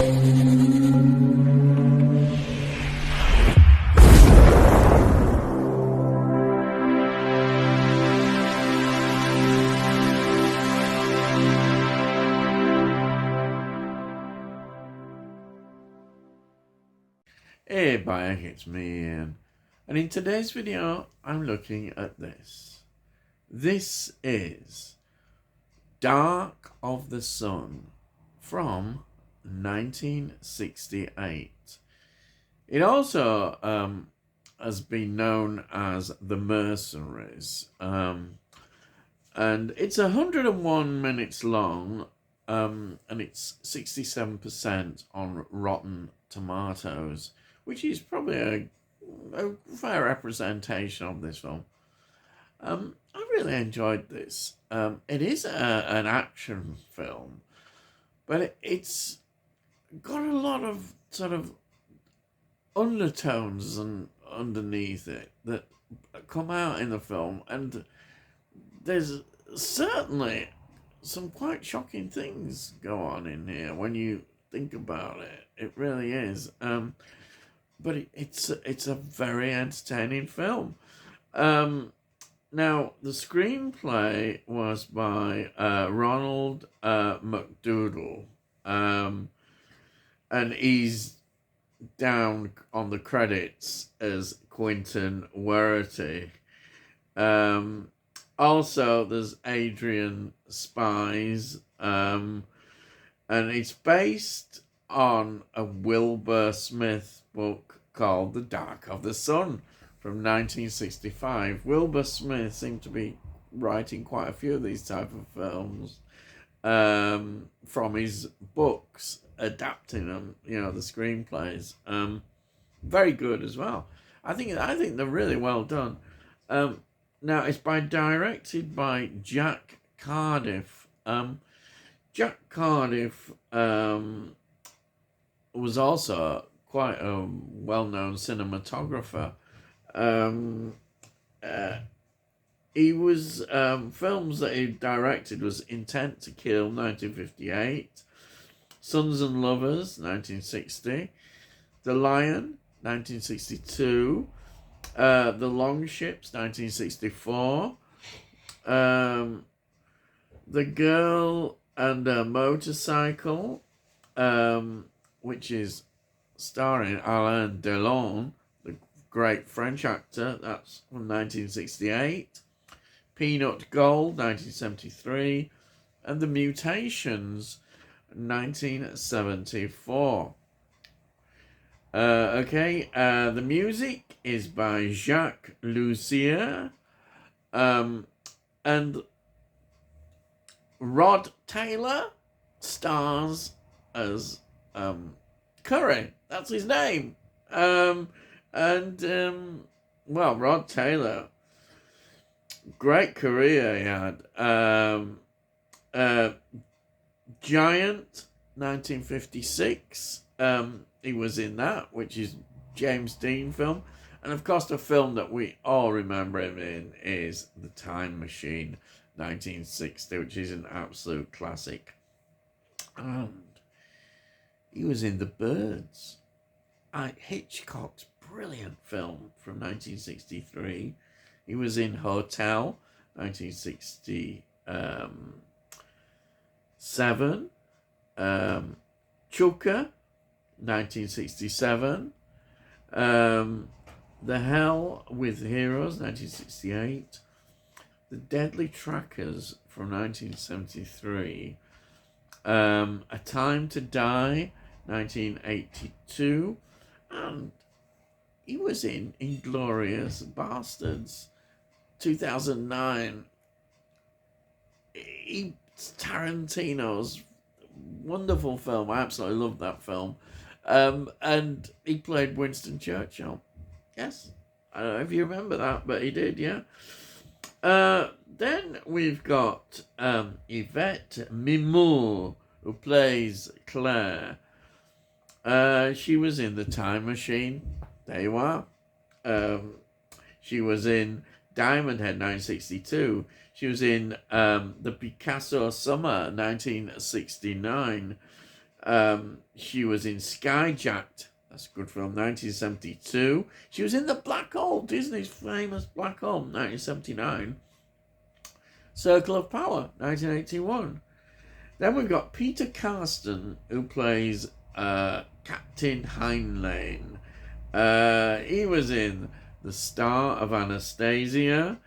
Hey Bayek, it's me Ian, and in today's video I'm looking at this. This is Dark of the Sun from 1968. It also has been known as The Mercenaries, and it's 101 minutes long, and it's 67% on Rotten Tomatoes, which is probably a fair representation of this film. I really enjoyed this. It is an action film, but it's got a lot of sort of undertones and underneath it that come out in the film, and there's certainly some quite shocking things go on in here when you think about it. It really is. But it's a very entertaining film. Now, the screenplay was by Ronald McDoodle, and he's down on the credits as Quentin Werity. Also, there's Adrian Spies, and it's based on a Wilbur Smith book called The Dark of the Sun from 1965. Wilbur Smith seemed to be writing quite a few of these type of films from his books, adapting them, the screenplays. Very good as well. I think they're really well done. Now, it's directed by Jack Cardiff. Jack Cardiff was also quite a well-known cinematographer. He was films that he directed was Intent to Kill, 1958, Sons and Lovers, 1960, The Lion, 1962, The Longships, 1964, The Girl and a Motorcycle, which is starring Alain Delon, the great French actor. That's from 1968. Peanut Gold, 1973. And The Mutations, 1974. The music is by Jacques Lussier, and Rod Taylor stars as Curry. That's his name. Rod Taylor, great career he had. Giant, 1956. He was in that, which is James Dean film. And of course, the film that we all remember him in is The Time Machine, 1960, which is an absolute classic. And he was in The Birds, Hitchcock's brilliant film from 1963. He was in Hotel, 1967. Chuka, 1967. The Hell with Heroes, 1968. The Deadly Trackers from 1973. A Time to Die, 1982. And he was in Inglourious Bastards, 2009. It's Tarantino's wonderful film. I absolutely love that film. And he played Winston Churchill. Yes, I don't know if you remember that, but he did, yeah. Then we've got Yvette Mimour, who plays Claire. She was in The Time Machine. There you are. She was in Diamond Head, 1962. She was in The Picasso Summer, 1969. She was in Skyjacked. That's a good film, 1972. She was in The Black Hole, Disney's famous Black Hole, 1979. Circle of Power, 1981. Then we've got Peter Carsten, who plays Captain Heinlein. He was in The Star of Anastasia,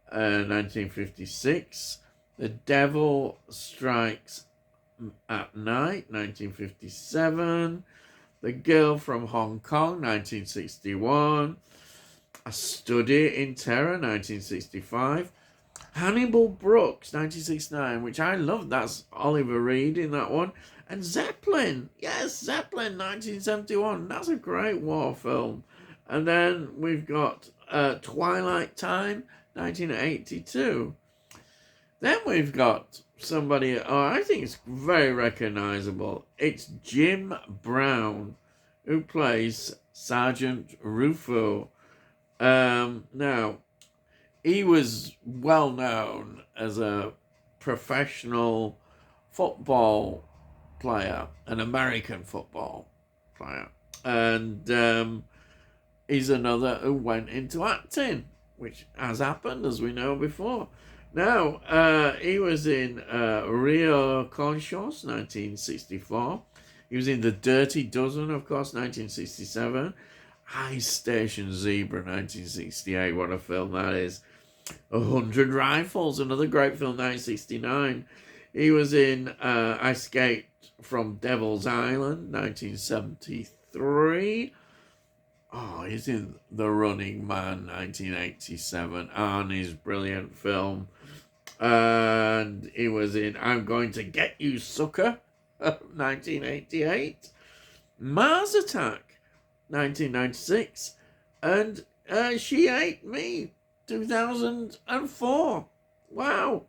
1956. The Devil Strikes at Night, 1957. The Girl from Hong Kong, 1961. A Study in Terror, 1965. Hannibal Brooks, 1969, which I love. That's Oliver Reed in that one. And Zeppelin. Yes, Zeppelin, 1971. That's a great war film. And then we've got Twilight Time, 1982. Then we've got somebody, I think it's very recognizable. It's Jim Brown, who plays Sergeant Rufo. Now, he was well known as a professional football player, an American football player. And he's another who went into acting, which has happened, as we know before. Now, he was in Rio Conchos, 1964. He was in The Dirty Dozen, of course, 1967. High Station Zebra, 1968. What a film that is. 100 Rifles, another great film, 1969. He was in I Escaped from Devil's Island, 1973. Oh, he's in The Running Man, 1987. Arnie's brilliant film. And he was in I'm Going to Get You, Sucker, 1988. Mars Attack, 1996. And She Ate Me, 2004. Wow.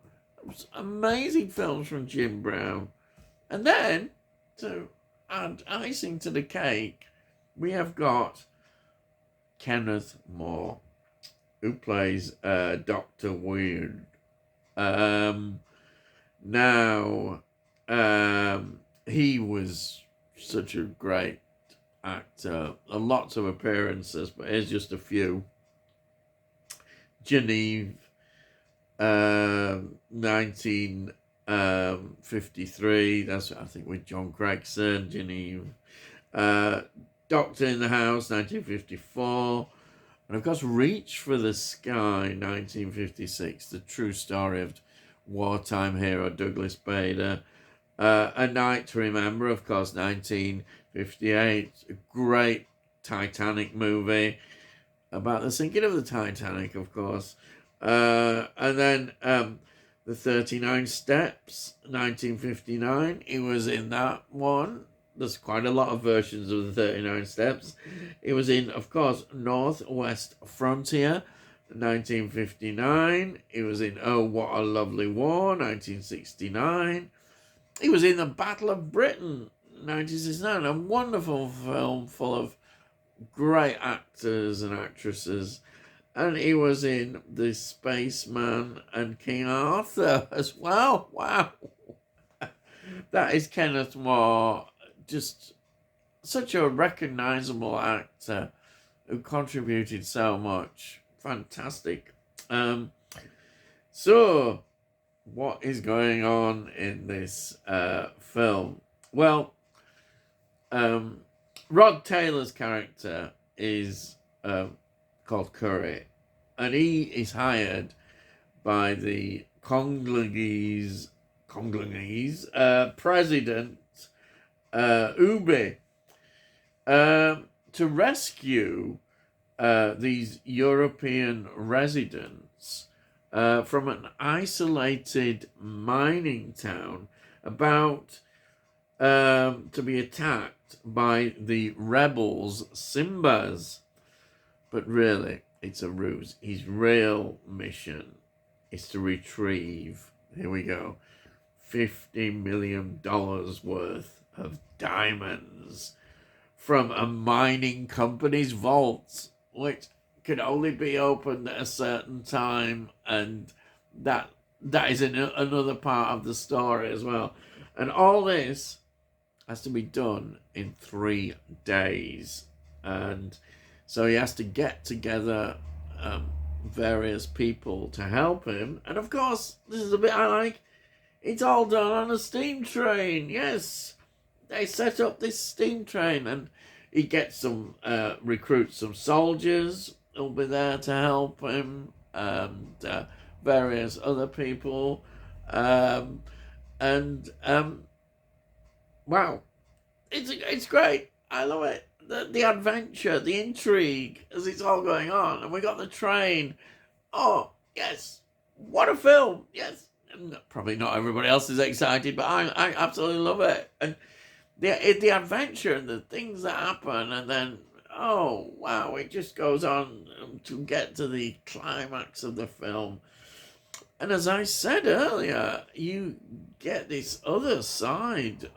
Amazing films from Jim Brown. And then, to add icing to the cake, we have got Kenneth More, who plays Dr. Weird. He was such a great actor. Lots of appearances, but here's just a few. Geneve, 1953. That's, I think, with John Gregson. Geneve. Doctor in the House, 1954. And of course, Reach for the Sky, 1956. The true story of wartime hero Douglas Bader. A Night to Remember, of course, 1958. A great Titanic movie about the sinking of the Titanic, of course. And then The 39 Steps, 1959. He was in that one. There's quite a lot of versions of the 39 Steps. He was in, of course, Northwest Frontier, 1959. He was in Oh, What a Lovely War, 1969. He was in The Battle of Britain, 1969. A wonderful film full of great actors and actresses. And he was in The Spaceman and King Arthur as well. Wow. That is Kenneth More. Just such a recognizable actor who contributed so much. Fantastic. So, what is going on in this film? Well, Rod Taylor's character is called Curry, and he is hired by the Congolese president, Ube, to rescue these European residents from an isolated mining town about to be attacked by the rebels, Simbas. But really, it's a ruse. His real mission is to retrieve, here we go, $50 million worth of diamonds from a mining company's vaults, which could only be opened at a certain time, and that is another part of the story as well. And all this has to be done in 3 days, and so he has to get together various people to help him. And of course, this is the bit I like. It's all done on a steam train. Yes, they set up this steam train, and he gets some recruits some soldiers who'll be there to help him, and various other people, and wow, it's great. I love it. The adventure, the intrigue as it's all going on, and we got the train. Oh yes, what a film! Yes, probably not everybody else is excited, but I absolutely love it. And the adventure and the things that happen, and then oh wow, it just goes on to get to the climax of the film. And as I said earlier, you get this other side,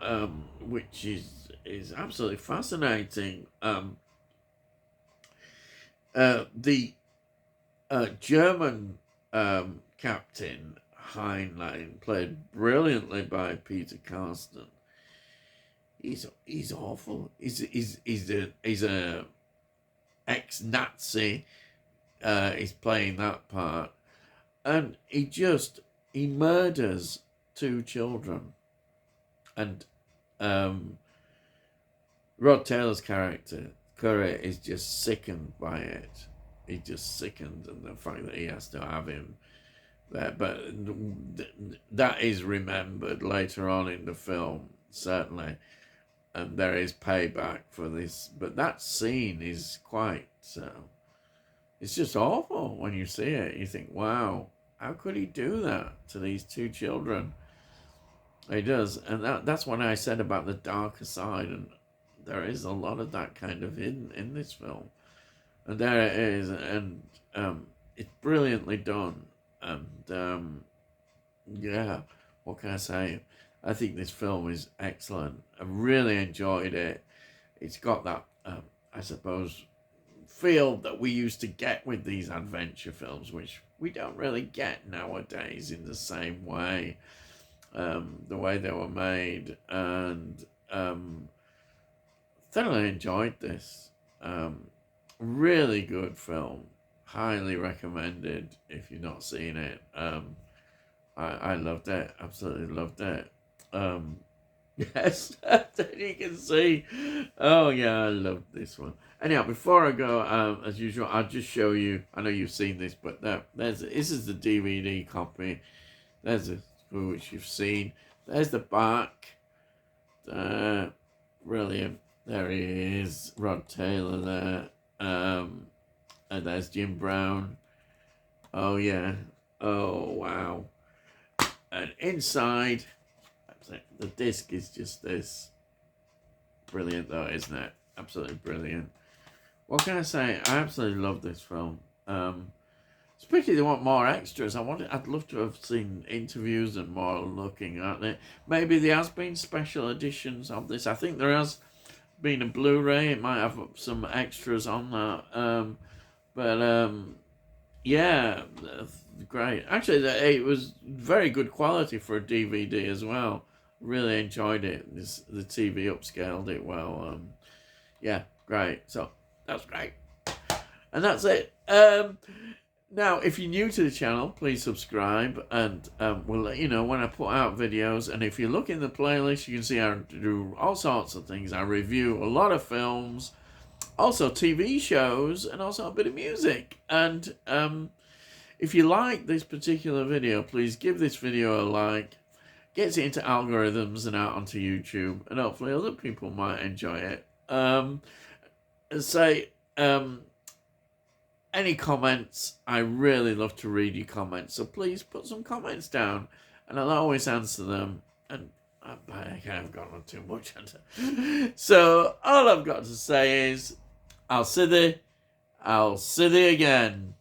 which is absolutely fascinating. The German captain Heinlein, played brilliantly by Peter Karsten. He's awful. He's a ex-Nazi. He's playing that part. And he murders 2 children. And Rod Taylor's character, Curry, is just sickened by it. He's just sickened, and the fact that he has to have him there. But that is remembered later on in the film, certainly. And there is payback for this. But that scene is quite... it's just awful when you see it. You think, wow, how could he do that to these 2 children? He does. And that's what I said about the darker side. And there is a lot of that kind of in this film. And there it is. And it's brilliantly done. And yeah, what can I say? I think this film is excellent. I really enjoyed it. It's got that, I suppose, feel that we used to get with these adventure films, which we don't really get nowadays in the same way, the way they were made. And thoroughly enjoyed this. Really good film. Highly recommended if you've not seen it. I loved it. Absolutely loved it. Yes, you can see. Oh yeah, I love this one. Anyhow, before I go, as usual, I'll just show you. I know you've seen this, but this is the DVD copy. There's a screw which you've seen. There's the back. Brilliant. There he is, Rod Taylor there. And there's Jim Brown. Oh yeah. Oh wow. And inside, the disc is just this. Brilliant though, isn't it? Absolutely brilliant. What can I say? I absolutely love this film. Especially they want more extras. I'd love to have seen interviews and more looking at it. Maybe there has been special editions of this. I think there has been a Blu-ray. It might have some extras on that. Yeah, great. Actually, it was very good quality for a DVD as well. Really enjoyed it. The TV upscaled it well. Yeah, great. So that's great. And that's it. Now, if you're new to the channel, please subscribe, and we'll let you know when I put out videos. And if you look in the playlist, you can see I do all sorts of things. I review a lot of films, also TV shows, and also a bit of music. And if you like this particular video, please give this video a like. Gets it into algorithms and out onto YouTube, and hopefully other people might enjoy it. Any comments, I really love to read your comments, so please put some comments down, and I'll always answer them. And I have gone on too much. So all I've got to say is, I'll see thee again.